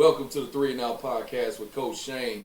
Welcome to the Three and Out podcast with Coach Shane.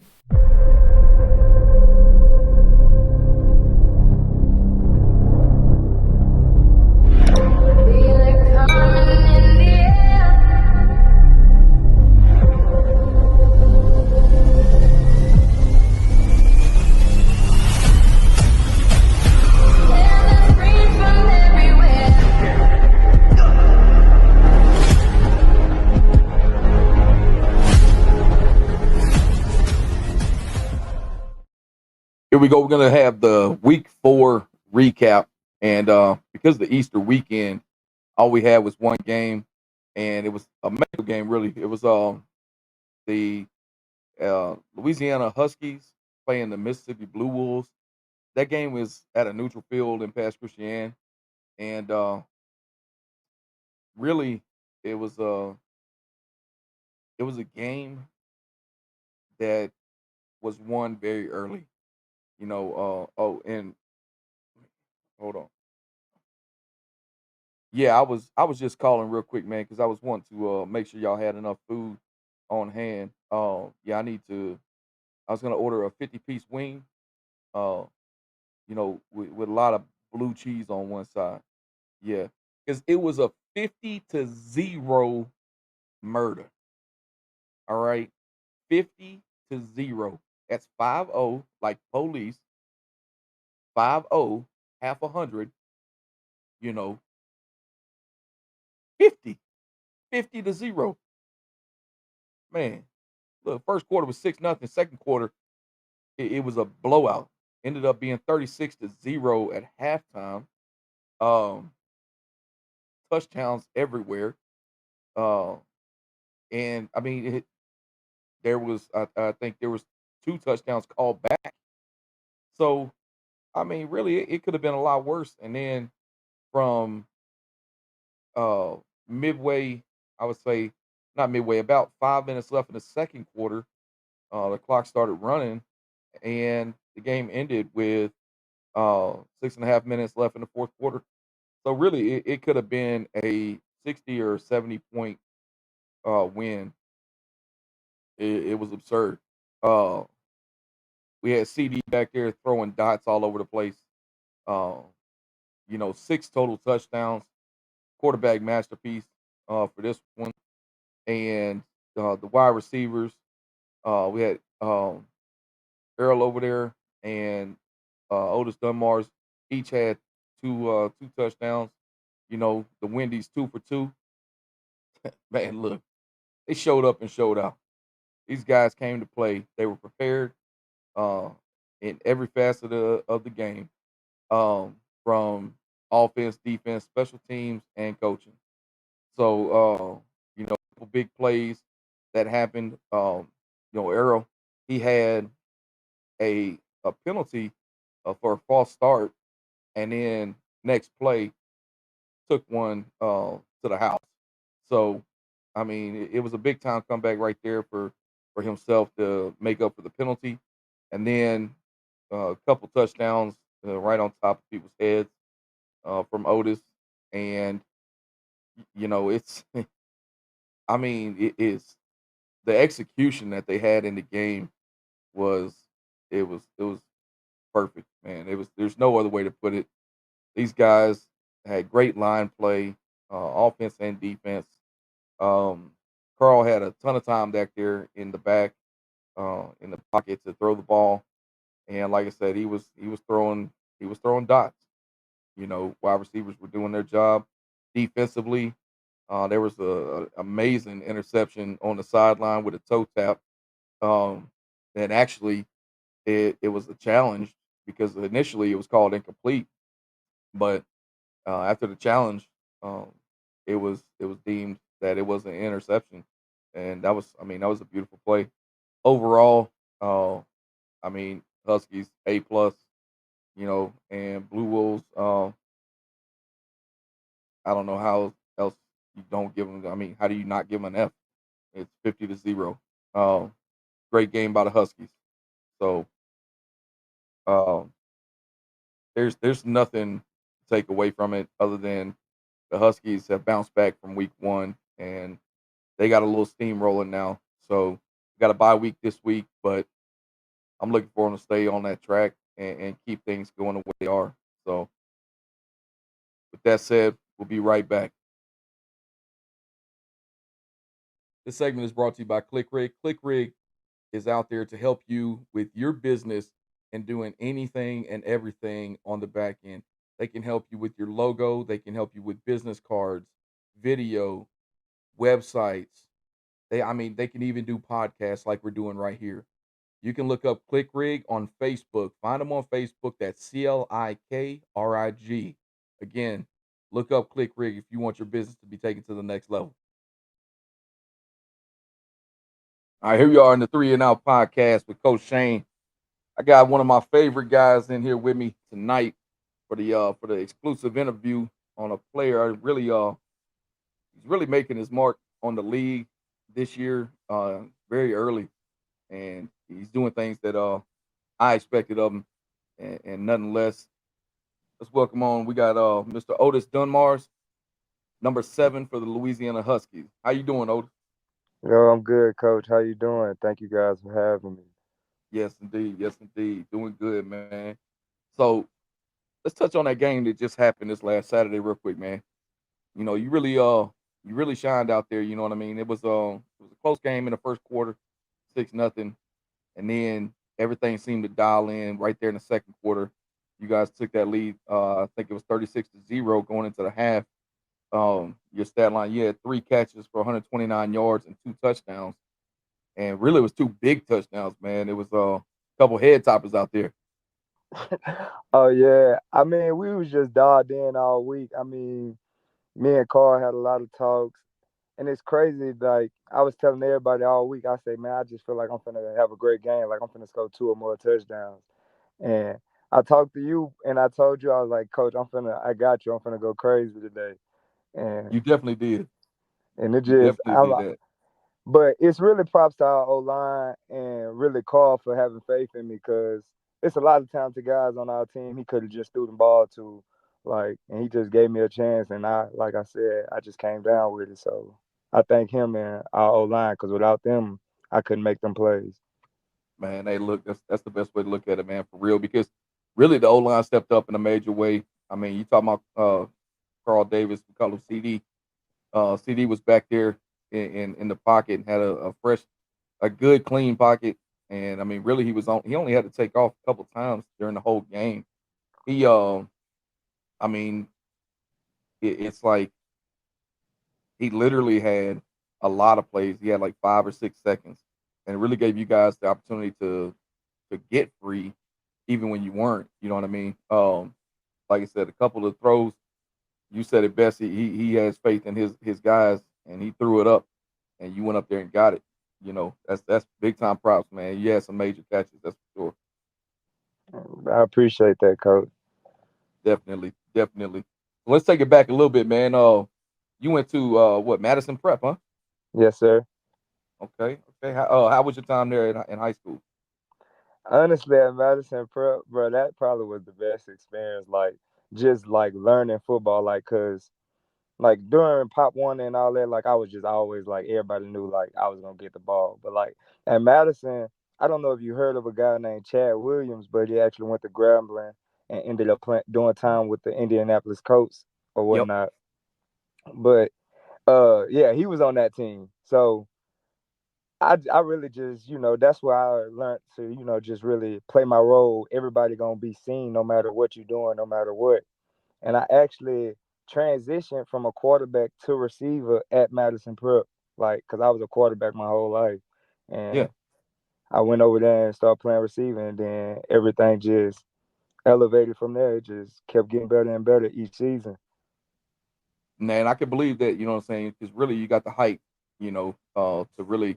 Here we go. We're going to have the week 4 recap. And because of the Easter weekend, all we had was one game, and it was a medical game, really. It was the Louisiana Huskies playing the Mississippi Blue Wolves. That game was at a neutral field in Pass Christian, and really, it was a game that was won very early. And hold on. Yeah, I was just calling real quick, man, because I was wanting to make sure y'all had enough food on hand. Yeah, I was gonna order a 50-piece wing. Uh, with a lot of blue cheese on one side. Yeah, because it was a 50-0 murder. All right, 50-0. That's 5-0, like police. 5-0, half 100. You know, 50, 50-0. Man, look, first quarter was 6-0. Second quarter, it was a blowout. Ended up being 36-0 at halftime. Um, Touchdowns everywhere. Uh, and I mean, I think there was 2 touchdowns called back. So I mean, really, it could have been a lot worse. And then from uh midway, I would say not midway, about 5 minutes left in the second quarter, the clock started running, and the game ended with 6.5 minutes left in the fourth quarter. So really, it could have been a 60 or 70 point win. It was absurd. Uh, we had CD back there throwing dots all over the place. Uh, 6 total touchdowns, quarterback masterpiece for this one, and the wide receivers. We had Earl over there and Otis Dunmar's each had two touchdowns. The Wendy's 2 for 2. Man, look, they showed up and showed out. These guys came to play. They were prepared uh, in every facet of the game, from offense, defense, special teams, and coaching. So, couple big plays that happened. Arrow, he had a penalty for a false start, and then next play took one to the house. So, I mean, it was a big time comeback right there for himself to make up for the penalty, and then a couple touchdowns right on top of people's heads from Otis, and it's. I mean, it is the execution that they had in the game was it was perfect, man. There's no other way to put it. These guys had great line play, offense and defense. Um, Carl had a ton of time back there in the back, in the pocket to throw the ball, and like I said, he was throwing dots. Wide receivers were doing their job defensively. There was a amazing interception on the sideline with a toe tap. Um, and actually, it was a challenge because initially it was called incomplete, but after the challenge, um, it was deemed that it was an interception, and that was a beautiful play. Overall, I mean, Huskies A+, and Blue Wolves. I don't know how else you don't give them. I mean, how do you not give them an F? It's 50-0. Um, Great game by the Huskies. So um, there's nothing to take away from it other than the Huskies have bounced back from week 1, and they got a little steam rolling now. So got a bye week this week, but I'm looking for them to stay on that track and keep things going the way they are. So with that said, we'll be right back. This segment is brought to you by ClickRig. ClickRig is out there to help you with your business and doing anything and everything on the back end. They can help you with your logo, they can help you with business cards, video, websites. They can even do podcasts like we're doing right here. You can look up ClickRig on Facebook. Find them on Facebook. That's CLIKRIG. Again, look up ClickRig if you want your business to be taken to the next level. All right, here we are in the Three and Out podcast with Coach Shane. I got one of my favorite guys in here with me tonight for the exclusive interview on a player. He's really making his mark on the league this year, very early, and he's doing things that I expected of him, and nothing less. Let's welcome on. We got Mr. Otis Dunmars, number 7 for the Louisiana Huskies. How you doing, Otis? Yo, I'm good, Coach. How you doing? Thank you guys for having me. Yes, indeed. Yes, indeed. Doing good, man. So let's touch on that game that just happened this last Saturday, real quick, man. You know, you really shined out there. You know what I mean? It was a close game in the first quarter, 6-0, and then everything seemed to dial in right there in the second quarter. You guys took that lead. I think it was 36-0 going into the half. Your stat line, you had 3 catches for 129 yards and 2 touchdowns, and really it was 2 big touchdowns, man. It was a couple head toppers out there. Oh yeah, I mean we was just dialed in all week. I mean, me and Carl had a lot of talks, and it's crazy. Like I was telling everybody all week, I say, man, I just feel like I'm finna have a great game. Like I'm finna score 2 or more touchdowns. And I talked to you, and I told you I was like, Coach, I got you. I'm finna go crazy today. And You definitely did. and it You just, definitely did that. but it's really props to our O line and really Carl for having faith in me because it's a lot of talented guys on our team. He could have just threw the ball to, like, and he just gave me a chance. And like I said, I just came down with it. So I thank him and our O line because without them, I couldn't make them plays. Man, hey, look, that's the best way to look at it, man, for real. Because really, the O line stepped up in a major way. I mean, you talking about Carl Davis, we call him CD. CD was back there in the pocket and had a fresh, a good, clean pocket. And I mean, really, he was on. He only had to take off a couple times during the whole game. He, I mean, it's like he literally had a lot of plays. He had like 5 or 6 seconds, and it really gave you guys the opportunity to get free, even when you weren't. You know what I mean? Like I said, a couple of throws. You said it best. He has faith in his guys, and he threw it up, and you went up there and got it. You know, that's big time props, man. You had some major catches, that's for sure. I appreciate that, coach. Definitely, definitely. Let's take it back a little bit, man. You went to what, Madison Prep, huh? Yes, sir. Okay, okay. How was your time there in high school? Honestly, at Madison Prep, bro, that probably was the best experience. Like, just like learning football, like, cause like during Pop One and all that, like I was just always like everybody knew like I was gonna get the ball. But like at Madison, I don't know if you heard of a guy named Chad Williams, but he actually went to Grambling and ended up doing time with the Indianapolis Colts or Yep. whatnot. But yeah, he was on that team. So I really just, that's where I learned to, just really play my role. Everybody gonna be seen no matter what you're doing, no matter what. And I actually transitioned from a quarterback to receiver at Madison Prep, like, cause I was a quarterback my whole life, Yeah. and I went over there and started playing receiver, and then everything just elevated from there. It just kept getting better and better each season. Man, I can believe that, you know what I'm saying? Because really you got the height, to really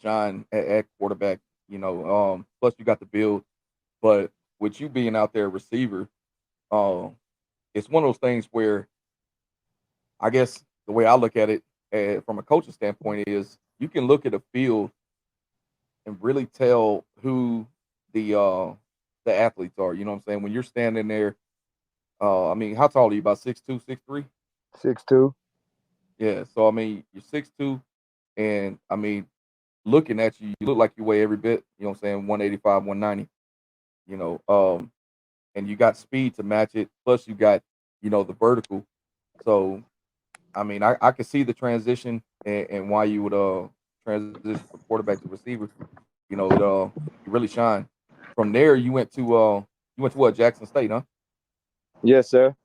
shine at quarterback, plus you got the build. But with you being out there a receiver, um, it's one of those things where I guess the way I look at it from a coaching standpoint is you can look at a field and really tell who the uh the athletes are. You know what I'm saying? When you're standing there, I mean, how tall are you? About 6'2", 6'3"? 6'2". Yeah. So I mean, you're 6'2", and I mean, looking at you, you look like you weigh every bit. You know what I'm saying? 185, 190. You know, and you got speed to match it. Plus, you got the vertical. So, I mean, I can see the transition and why you would transition from quarterback to receiver. You really shine. From there, you went to what, Jackson State, huh? Yes, sir.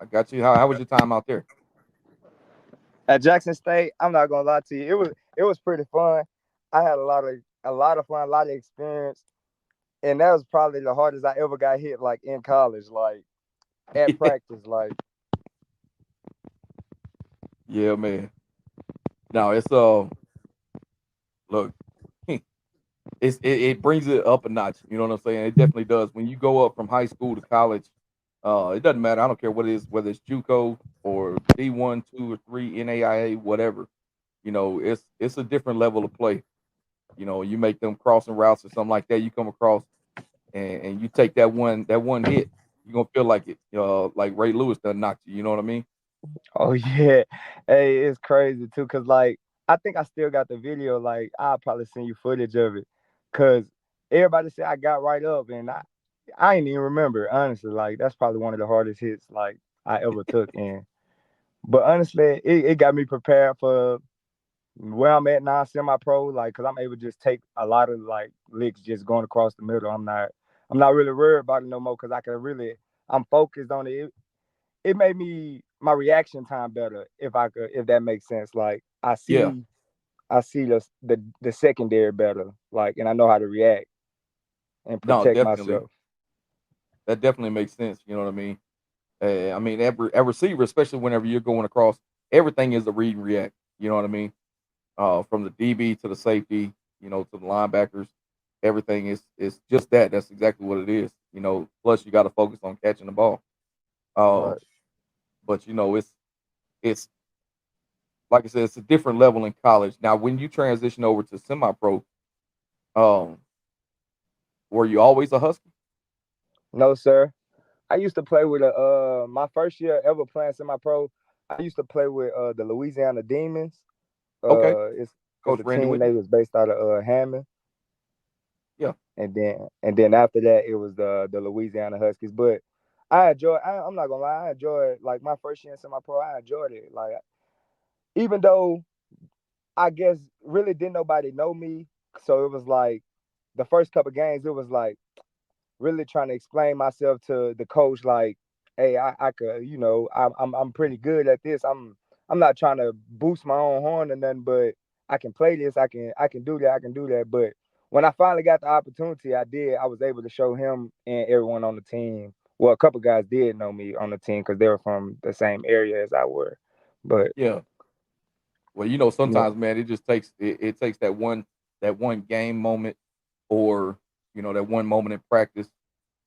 I got you. How was your time out there? At Jackson State, I'm not gonna lie to you, it was pretty fun. I had a lot of fun, a lot of experience, and that was probably the hardest I ever got hit, like in college, like at practice, like. Yeah, man. Now it's look, it brings it up a notch. You know what I'm saying? It definitely does. When you go up from high school to college, it doesn't matter. I don't care what it is, whether it's JUCO or D1, 2 or 3, NAIA, whatever. It's a different level of play. You make them crossing routes or something like that. You come across and you take that one hit, you're gonna feel like it. Like Ray Lewis done knocked you. You know what I mean? Oh yeah, hey, it's crazy too, cause like I think I still got the video. Like I'll probably send you footage of it, cause everybody said I got right up, and I ain't even remember honestly. Like that's probably one of the hardest hits like I ever took in. But honestly, it got me prepared for where I'm at now, semi-pro. Like, cause I'm able to just take a lot of like licks just going across the middle. I'm not really worried about it no more, cause I'm focused on it. It made me my reaction time better if that makes sense. Like Yeah. I see the secondary better, like, and I know how to react and No, protect definitely. myself. That definitely makes sense. You know what I mean? I mean, every receiver, especially whenever you're going across, everything is a read and react. You know what I mean? From the DB to the safety, to the linebackers, everything is just that. That's exactly what it is. Plus you got to focus on catching the ball. Uh, Right. but it's like I said, it's a different level in college. Now, when you transition over to semi-pro, um, were you always a Husky? No, sir. I used to play with my first year ever playing semi-pro. I used to play with the Louisiana Demons. Okay, It's Coach a Randy team Whitney. they was based out of Hammond, Yeah, and then after that it was the Louisiana Huskies. But I'm not gonna lie, I enjoyed like my first year in semi-pro. I enjoyed it. Like even though I guess really didn't nobody know me, so it was like the first couple games it was like really trying to explain myself to the coach, like, hey, I could, I'm pretty good at this. I'm not trying to boost my own horn or nothing, but I can play this. I can do that. I can do that. But when I finally got the opportunity, I did. I was able to show him and everyone on the team. Well, a couple guys did know me on the team because they were from the same area as I were. But yeah. Well, you know, sometimes, man, it takes that one game moment, or that one moment in practice,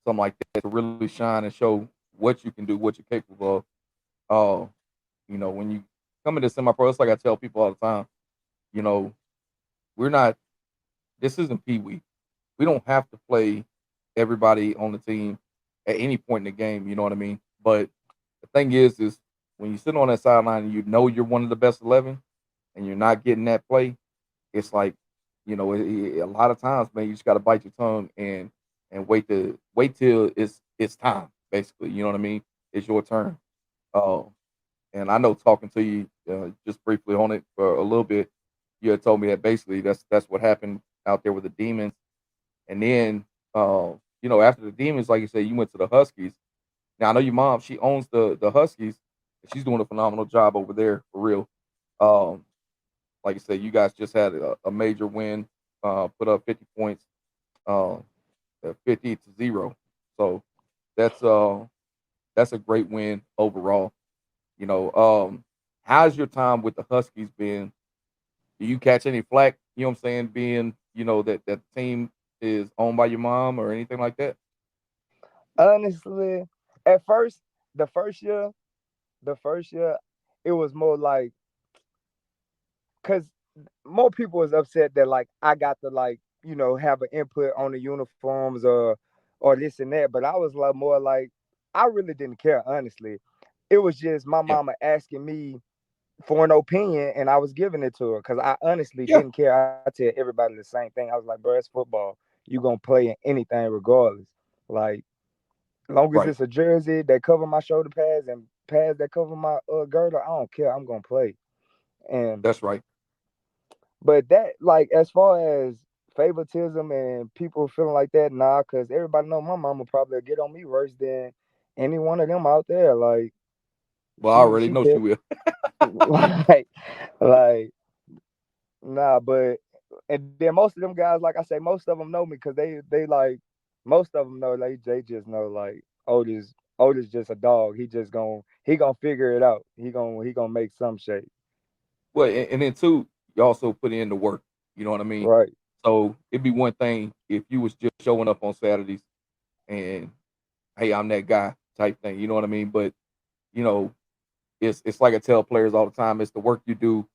something like that, to really shine and show what you can do, what you're capable of. When you come into semi-pro, it's like I tell people all the time. You know, we're not. This isn't Pee Wee. We don't have to play everybody on the team at any point in the game. You know what I mean? But the thing is when you sit on that sideline and you're one of the best 11, and you're not getting that play, it's like, a lot of times, man, you just got to bite your tongue and wait till it's time. Basically, you know what I mean? It's your turn. Uh, and I know, talking to you just briefly on it for a little bit, you had told me that basically that's what happened out there with the Demons. And then, after the Demons, like you said, you went to the Huskies. Now I know your mom; she owns the Huskies, and she's doing a phenomenal job over there for real. Um, like I said, you guys just had a major win, put up 50 points, uh, 50-0. So that's uh that's a great win overall. You know, how's your time with the Huskies been? Do you catch any flack? You know what I'm saying? Being, that the team is owned by your mom or anything like that? honestly, at first, the first year, the first year, it was more like because more people was upset that like I got to like have an input on the uniforms or this and that, but I was like more like I really didn't care honestly. It was just my Yeah, mama asking me for an opinion, and I was giving it to her because I honestly Yeah, didn't care. I tell everybody the same thing. I was like, bro, it's football. You gonna play in anything regardless. Like, long as right. it's a jersey that cover my shoulder pads and pads that cover my girdle, I don't care. I'm gonna play. And That's right. but that, like, as far as favoritism and people feeling like that, nah, because everybody know my mama probably get on me worse than any one of them out there. Like, Well, I already she know she kept will. like like nah, but and then most of them guys, like I say, most of them know me because they like most of them know they just know like Otis just a dog. He gonna figure it out. He gonna make some shape. Well, and then too, you also put in the work. You know what I mean? Right, So it'd be one thing if you was just showing up on Saturdays and hey, I'm that guy type thing. You know what I mean? But you know, it's like I tell players all the time. It's the work you do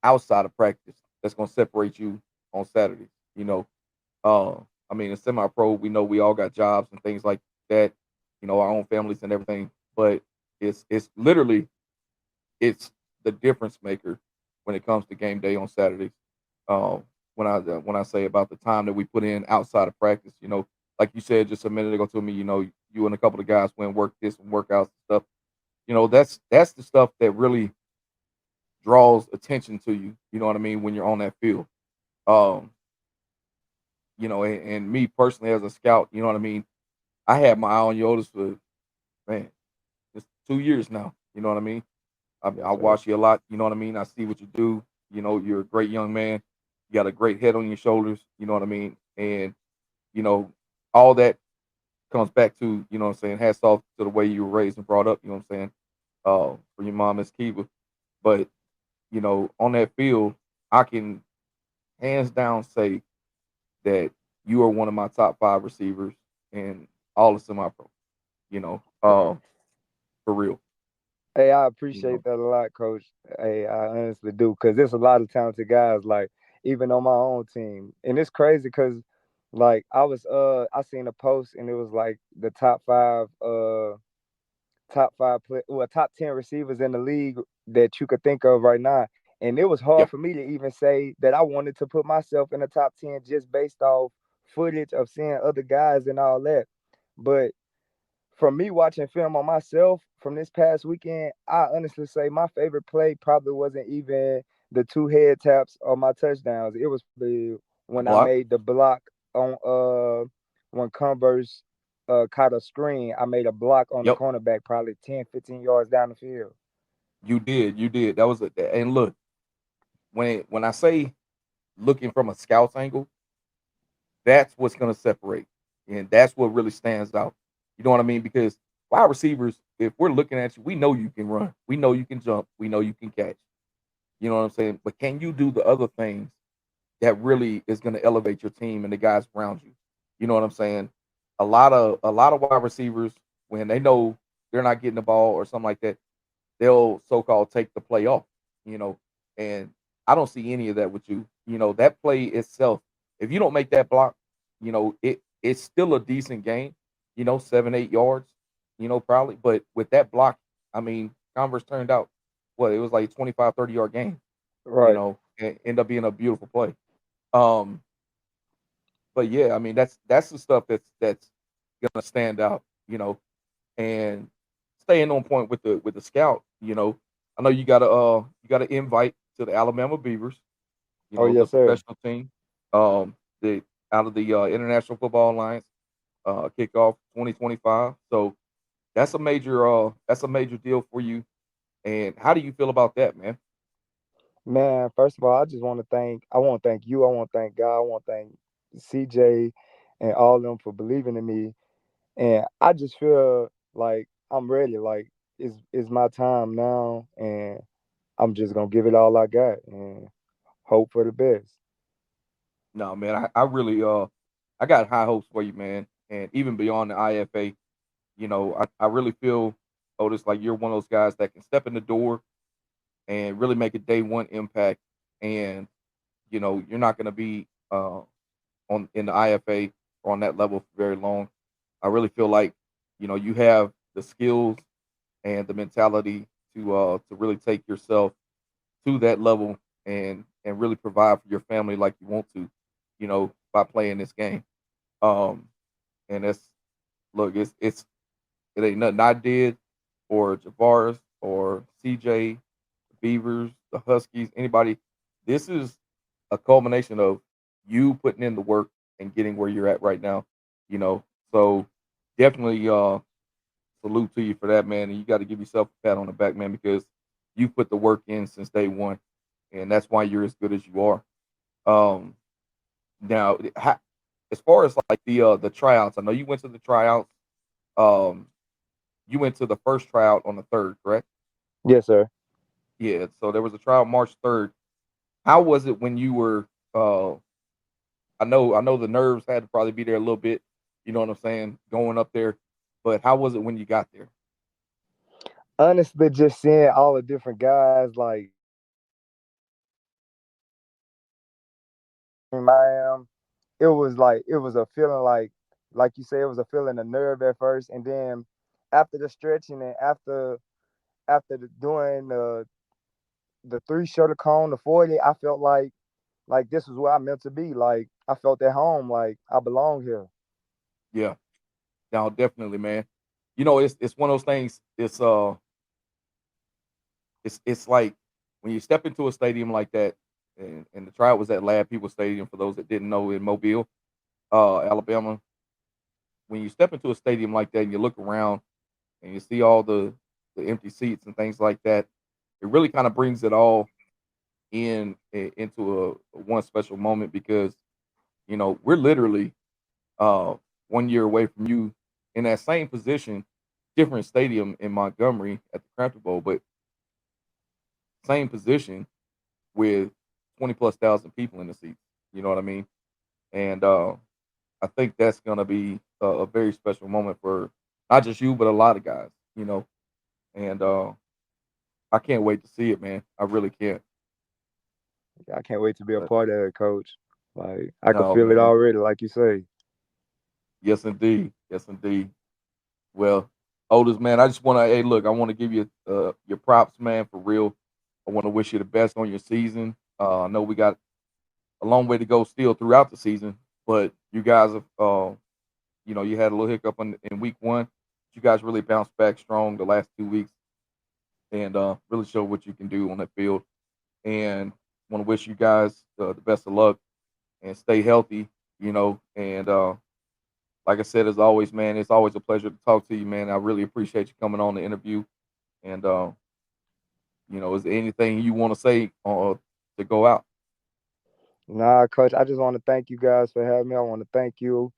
outside of practice that's going to separate you on Saturdays. You know, uh, I mean, in semi-pro, we know we all got jobs and things like that. You know, our own families and everything. But it's literally it's the difference maker when it comes to game day on Saturdays. Um, when I say about the time that we put in outside of practice, you know, like you said just a minute ago to me, you know, you and a couple of guys went and work this and workouts and stuff. You know, that's the stuff that really draws attention to you. You know what I mean when you're on that field. Um, you know, and me personally as a scout, you know what I mean. I had my eye on Yodas for man, it's 2 years now. You know what I mean. I yes sir. watch you a lot. You know what I mean. I see what you do. You know, you're a great young man. You got a great head on your shoulders. You know what I mean. And you know, all that comes back to you know what I'm saying. Hats off to the way you were raised and brought up. You know what I'm saying. For your mom, Miss Kiva. But you know, on that field, I can hands down say that you are one of my top 5 receivers in all of semi-pro. You know, for real. Hey, I You know, appreciate that a lot, Coach. Hey, I honestly do, because there's a lot of talented guys, like even on my own team, and it's crazy because, like, I seen a post and it was like the top 10 receivers in the league that you could think of right now, and it was yeah, hard for me to even say that I wanted to put myself in the top 10 just based off footage of seeing other guys and all that, but from me watching film on myself from this past weekend, I honestly say my favorite play probably wasn't even the two head taps or my touchdowns. It was probably the when I block. made the block on when Converse caught a screen. I made a block on the Yep, cornerback probably 10, 15 yards down the field. you did. That was a and look when I say looking from a scout's angle, that's what's going to separate, and that's what really stands out. You know what I mean? Because wide receivers, if we're looking at you, we know you can run, we know you can jump, we know you can catch. You know what I'm saying? But can you do the other things that really is going to elevate your team and the guys around you? You know what I'm saying? A lot of wide receivers when they know they're not getting the ball or something like that, they'll so-called take the play off, you know, and I don't see any of that with you. You know, that play itself, if you don't make that block, you know, it's still a decent game, you know, 7, 8 yards, you know, probably. But with that block, I mean, Converse turned out what it was like 25, 30 yard game, you Right. know, and end up being a beautiful play. Um, but yeah, I mean that's the stuff that's gonna stand out, you know, and staying on point with the scout, you know, I know you got an invite to the Alabama Beavers, you Oh know, the yes, sir. professional team, the out of the International Football Alliance, kickoff 2025. So that's a major deal for you. And how do you feel about that, man? Man, first of all, I want to thank you. I want to thank God. I want to thank CJ and all of them for believing in me. And I just feel like I'm ready. Like it's my time now, and I'm just gonna give it all I got and hope for the best. No, man, I really I got high hopes for you, man. And even beyond the IFA, you know, I really feel Otis like you're one of those guys that can step in the door and really make a day one impact. And you know, you're not going to be on in the IFA or on that level for very long. I really feel like you have the skills and the mentality to really take yourself to that level and really provide for your family like you want to, by playing this game. Um, and that's look, it ain't nothing I did or Javaris or CJ, Beavers, the Huskies, anybody. This is a culmination of you putting in the work and getting where you're at right now. You know, so definitely salute to you for that, man. And you got to give yourself a pat on the back, man, because you put the work in since day one, and that's why you're as good as you are. Um, now, as far as like the tryouts, I know you went to the tryouts. Um, you went to the first tryout on the third, correct? Yes, sir. Yeah. So there was a tryout March 3rd. How was it when you were? I know the nerves had to probably be there a little bit. You know what I'm saying? Going up there, but how was it when you got there? Honestly, just seeing all the different guys like I am, it was a feeling like you say, it was a feeling of nerve at first, and then after the stretching and after doing the three shoulder cone, the 40, I felt like this was where I meant to be. Like I felt at home, like I belong here. Yeah. No, definitely, man. It's one of those things. It's like when you step into a stadium like that, and the tryout was at Lab People Stadium for those that didn't know in Mobile, Alabama. When you step into a stadium like that and you look around and you see all the empty seats and things like that, it really kind of brings it all into a one special moment because we're literally uh 1 year away from you in that same position, different stadium in Montgomery at the Crampton Bowl, but same position with 20 plus thousand people in the seats. You know what I mean? And I think that's gonna be a very special moment for not just you, but a lot of guys. And I can't wait to see it, man. I really can't. I can't wait to be a But part of it, coach. Like I could no, feel it man. already, like you say. Yes, indeed. Yes, indeed. Well, Otis, man, I just want to, hey, look, I want to give you your props, man, for real. I want to wish you the best on your season. I know we got a long way to go still throughout the season, but you guys have, you had a little hiccup in week one. But you guys really bounced back strong the last 2 weeks and really showed what you can do on that field. And want to wish you guys the best of luck and stay healthy, and like I said, as always, man, it's always a pleasure to talk to you, man. I really appreciate you coming on the interview. And is there anything you want to say to go out? Nah, coach, I just want to thank you guys for having me. I want to thank you.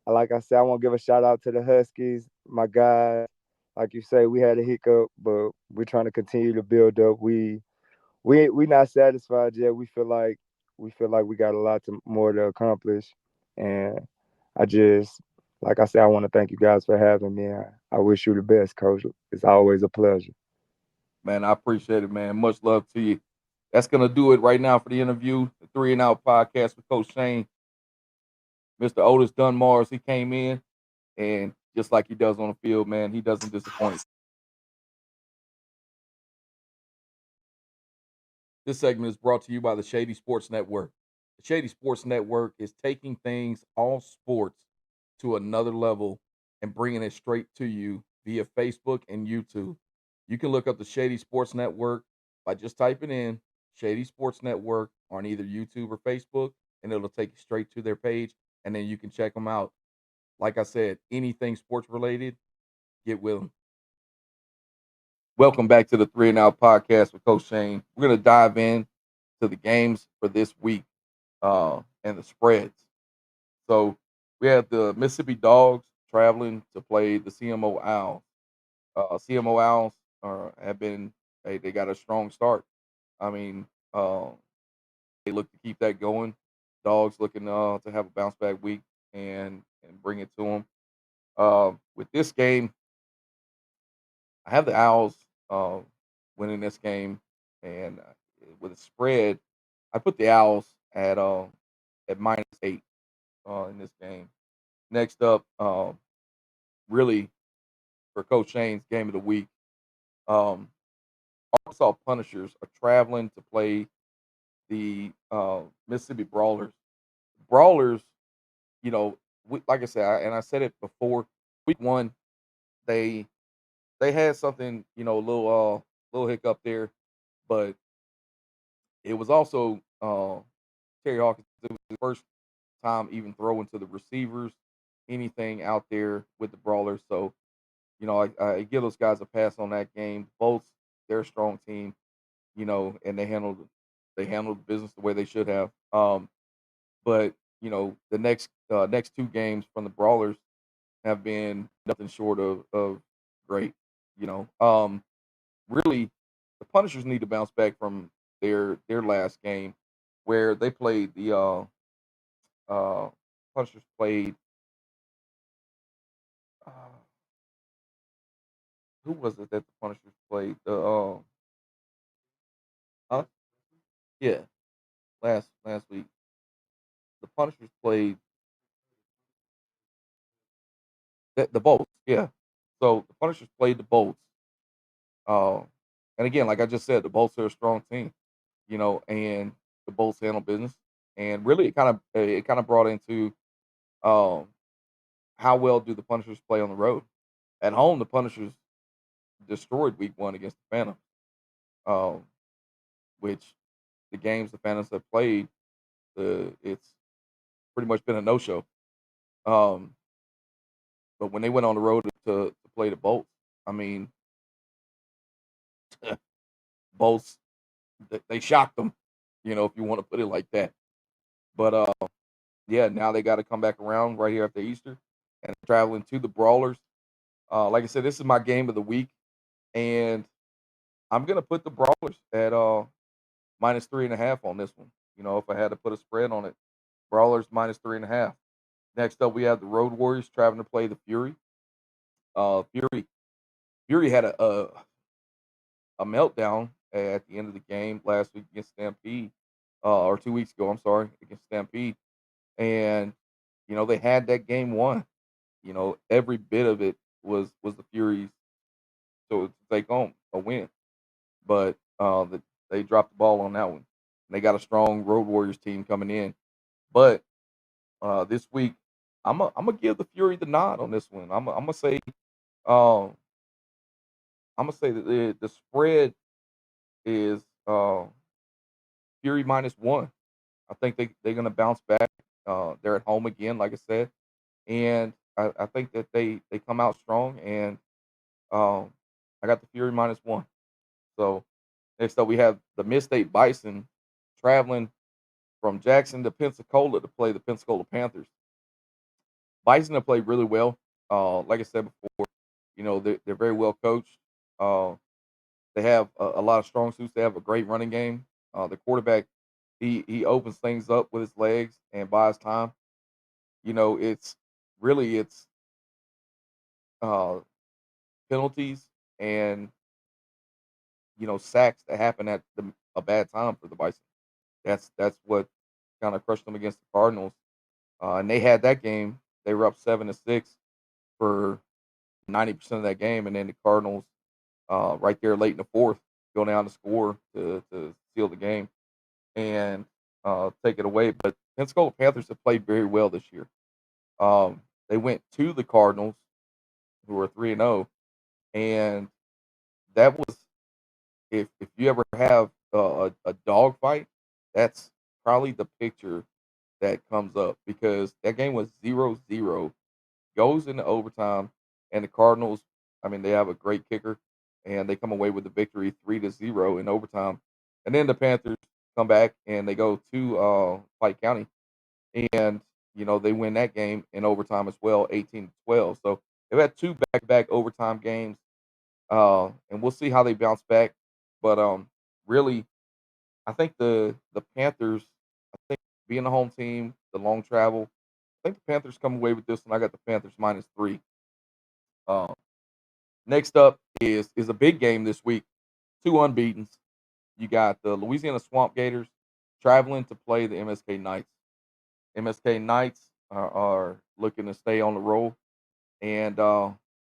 Like I said, I want to give a shout out to the Huskies, my guys. Like you say, we had a hiccup, but we're trying to continue to build up. We not satisfied yet. We feel like we got a lot more to accomplish, and I just like I said, I want to thank you guys for having me. I wish you the best, coach. It's always a pleasure. Man, I appreciate it, man. Much love to you. That's gonna do it right now for the interview, the Three and Out podcast with Coach Shane. Mr. Otis Dunmars, he came in and just like he does on the field, man, he doesn't disappoint. This segment is brought to you by the Shady Sports Network. The Shady Sports Network is taking things, all sports, to another level and bringing it straight to you via Facebook and YouTube. You can look up the Shady Sports Network by just typing in Shady Sports Network on either YouTube or Facebook, and it'll take you straight to their page, and then you can check them out. Like I said, anything sports related, get with them. Welcome back to the Three and Out podcast with Coach Shane. We're going to dive in to the games for this week and the spreads. So we have the Mississippi Dogs traveling to play the CMO Owls. CMO Owls have been they got a strong start. I mean, they look to keep that going. Dogs looking to have a bounce back week and bring it to them. With this game, I have the Owls winning this game, and with a spread, I put the Owls at -8 in this game. Next up, really for Coach Shane's game of the week. Um, Arkansas Punishers are traveling to play the Mississippi Brawlers. Brawlers, like I said, and I said it before, week one, they they had something, little hiccup there, but it was also Terry Hawkins. It was his first time even throwing to the receivers, anything out there with the Brawlers. So I give those guys a pass on that game. Both they're a strong team, and they handled business the way they should have. But the next two games from the Brawlers have been nothing short of great. You know, really, the Punishers need to bounce back from their last game, where they played the uh Punishers played uh, who was it that the Punishers played? Huh? Yeah, last week the Punishers played the Bolts. Yeah, so the Punishers played the Bolts. Uh, and again, like I just said, the Bolts are a strong team. And the Bolts handle business. And really, it kind of brought into um, how well do the Punishers play on the road. At home, the Punishers destroyed Week One against the Phantoms, um, which the games the Phantoms have played, it's pretty much been a no show. Um, but when they went on the road to play the Bolts, I mean, Bolts they shocked them, if you want to put it like that. But yeah, now they got to come back around right here after Easter and traveling to the Brawlers. Like I said, this is my game of the week, and I'm gonna put the Brawlers at -3.5 on this one. If I had to put a spread on it, Brawlers -3.5. Next up, we have the Road Warriors traveling to play the Fury. Fury had a meltdown at the end of the game last week against Stampede, or 2 weeks ago. I'm sorry, against Stampede, and they had that game won. Every bit of it was the Furies to take home a win, but they dropped the ball on that one. They got a strong Road Warriors team coming in, but this week I'm gonna give the Fury the nod on this one. Um I'm gonna say that the spread is Fury -1. I think they're gonna bounce back. They're at home again, like I said, and I think that they come out strong. And um, I got the Fury -1. So next up, we have the Mid-State Bison traveling from Jackson to Pensacola to play the Pensacola Panthers. Bison have played really well. Like I said before, they're very well coached. Uh, they have a lot of strong suits. They have a great running game. The quarterback, he opens things up with his legs and buys time. It's uh, penalties and sacks that happen at a bad time for the Bison. That's what kind of crushed them against the Cardinals. And they had that game. They were up 7-6 for 90% of that game, and then the Cardinals, right there late in the fourth, go down to score to seal the game and take it away. But Pensacola Panthers have played very well this year. They went to the Cardinals, who are 3-0, and that was, if you ever have a dog fight, that's probably the picture that comes up, because that game was 0-0, goes into overtime, and the Cardinals, I mean, they have a great kicker, and they come away with the victory 3-0 in overtime. And then the Panthers come back and they go to Pike County, and they win that game in overtime as well, 18-12. So they've had two back-to-back overtime games, and we'll see how they bounce back. But really, I think the Panthers, I think, being the home team, the long travel, I think the Panthers come away with this one. I got the Panthers -3. Um, Next up is a big game this week. Two unbeaten's. You got the Louisiana Swamp Gators traveling to play the MSK Knights. MSK Knights are looking to stay on the roll and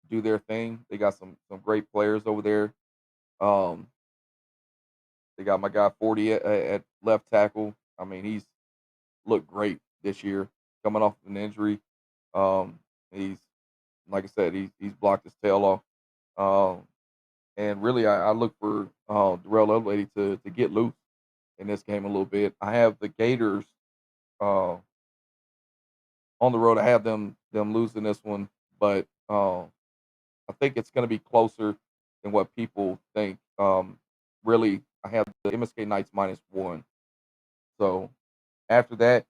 do their thing. They got some great players over there. Um, They got my guy 40 at left tackle. I mean, he's looked great this year, coming off an injury. He's like I said, he's blocked his tail off. Um, and really, I look for Darrell Lovelady to get loose in this game a little bit. I have the Gators uh, on the road. I have them losing this one, but I think it's going to be closer than what people think. Really, I have the MSK Knights -1. So after that,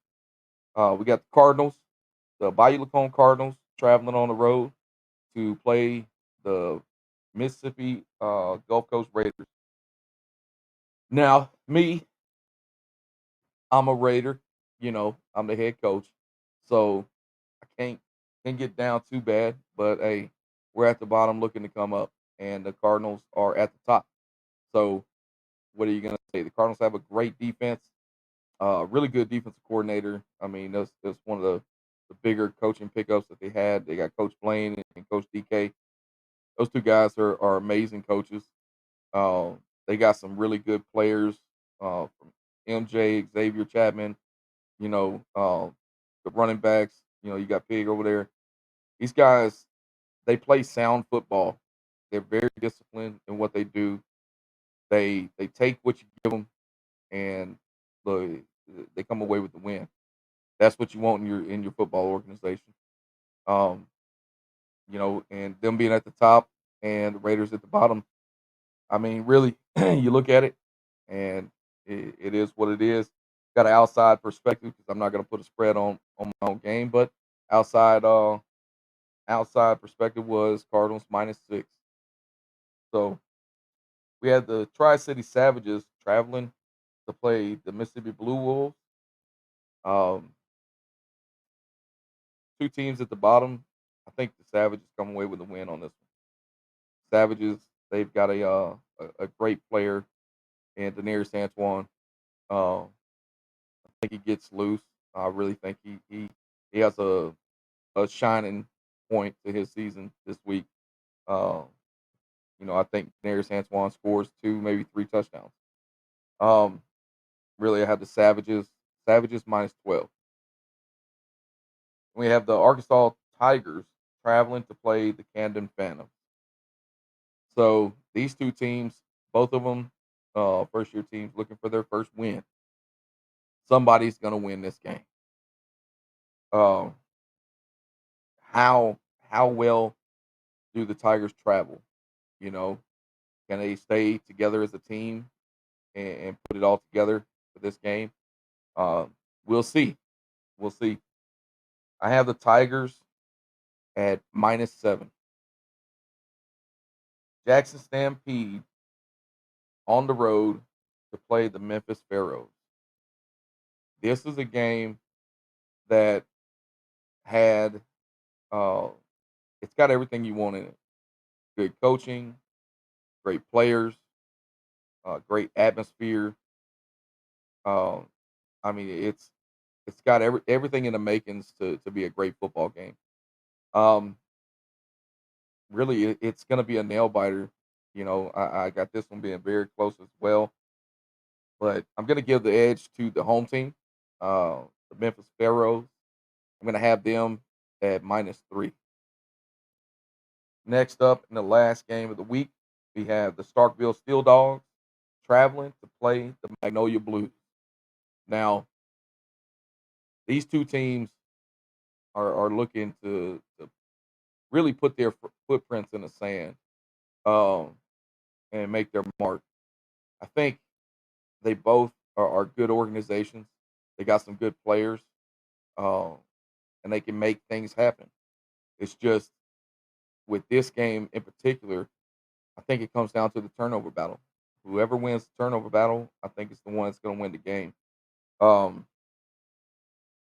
we got the Cardinals, the Bayou Lacombe Cardinals, traveling on the road to play the Mississippi Gulf Coast Raiders. Now, me, I'm a Raider. I'm the head coach, so I can't get down too bad. But hey, we're at the bottom looking to come up, and the Cardinals are at the top. So what are you gonna say? The Cardinals have a great defense, really good defensive coordinator. I mean, that's one of the bigger coaching pickups that they had. They got Coach Blaine and Coach DK. Those two guys are amazing coaches. They got some really good players from MJ, Xavier Chapman. The running backs. You got Pig over there. These guys, they play sound football. They're very disciplined in what they do. They take what you give them, and the they come away with the win. That's what you want in your football organization. Um, and them being at the top and the Raiders at the bottom. I mean, really, you look at it, and it is what it is. Got an outside perspective because I'm not going to put a spread on my own game, but outside outside perspective was Cardinals -6. So we had the Tri City Savages traveling to play the Mississippi Blue Wolves. Um, Two teams at the bottom. I think the Savages come away with a win on this one. Savages, they've got a great player in Daenerys Antoine. I think he gets loose. I really think he has a shining point to his season this week. Uh, I think Daenerys Antoine scores two, maybe three touchdowns. Um, Really, I have the Savages -12. We have the Arkansas Tigers traveling to play the Camden Phantoms. So these two teams, both of them, first year teams looking for their first win. Somebody's going to win this game. Um, how well do the Tigers travel? You know, can they stay together as a team and put it all together for this game? We'll see. We'll see. I have the Tigers at -7. Jackson Stampede on the road to play the Memphis Pharaohs. This is a game that had uh, it's got everything you want in it. Good coaching, great players, great atmosphere. Um, I mean, it's got everything in the makings to be a great football game. Um, Really, it's going to be a nail biter. I got this one being very close as well, but I'm going to give the edge to the home team, the Memphis Pharaohs. I'm going to have them at -3. Next up, in the last game of the week, we have the Starkville Steel Dogs traveling to play the Magnolia Blues. Now, these two teams are looking to really put their footprints in the sand, um, and make their mark. I think they both are good organizations. They got some good players, um, and they can make things happen. It's just with this game in particular, I think it comes down to the turnover battle. Whoever wins the turnover battle, I think it's the one that's going to win the game. Um,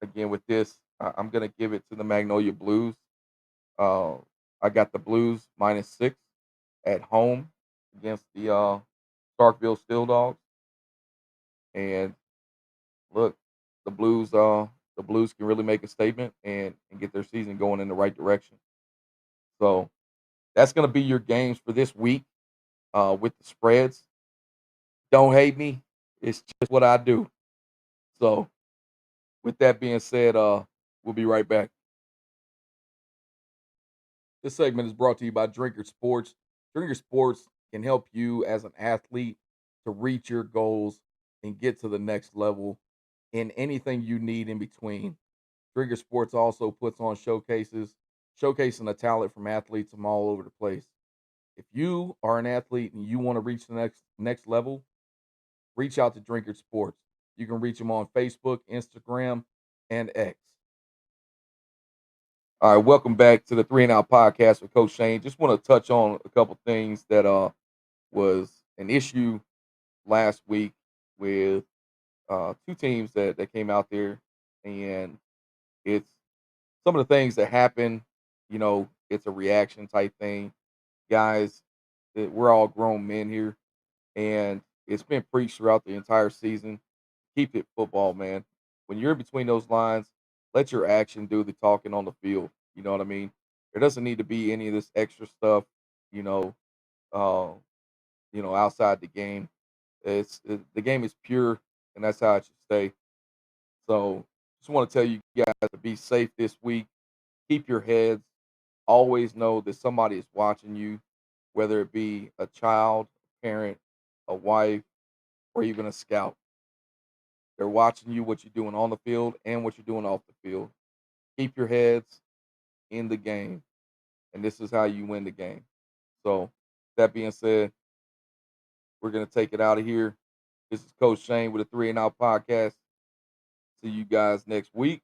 Again, with this, I'm going to give it to the Magnolia Blues. Uh, I got the Blues -6 at home against the Starkville Steel Dogs. And look, the Blues can really make a statement and get their season going in the right direction. So that's going to be your games for this week with the spreads. Don't hate me. It's just what I do. So, with that being said, we'll be right back. This segment is brought to you by Drinker Sports. Drinker Sports can help you as an athlete to reach your goals and get to the next level in anything you need in between. Drinker Sports also puts on showcases, showcasing the talent from athletes from all over the place. If you are an athlete and you want to reach the next level, reach out to Drinker Sports. You can reach them on Facebook, Instagram, and X. All right, welcome back to the Three and Out podcast with Coach Shane. Just want to touch on a couple things that was an issue last week with two teams that came out there, and it's some of the things that happen. It's a reaction type thing, guys. We're all grown men here, and it's been preached throughout the entire season. Keep it football, man. When you're in between those lines, let your action do the talking on the field. You know what I mean? There doesn't need to be any of this extra stuff, you know, uh, outside the game. The game is pure, and that's how it should stay. So, just want to tell you guys to be safe this week. Keep your heads. Always know that somebody is watching you, whether it be a child, a parent, a wife, or even a scout. They're watching you, what you're doing on the field and what you're doing off the field. Keep your heads in the game, and this is how you win the game. So, that being said, we're going to take it out of here. This is Coach Shane with the Three and Out podcast. See you guys next week.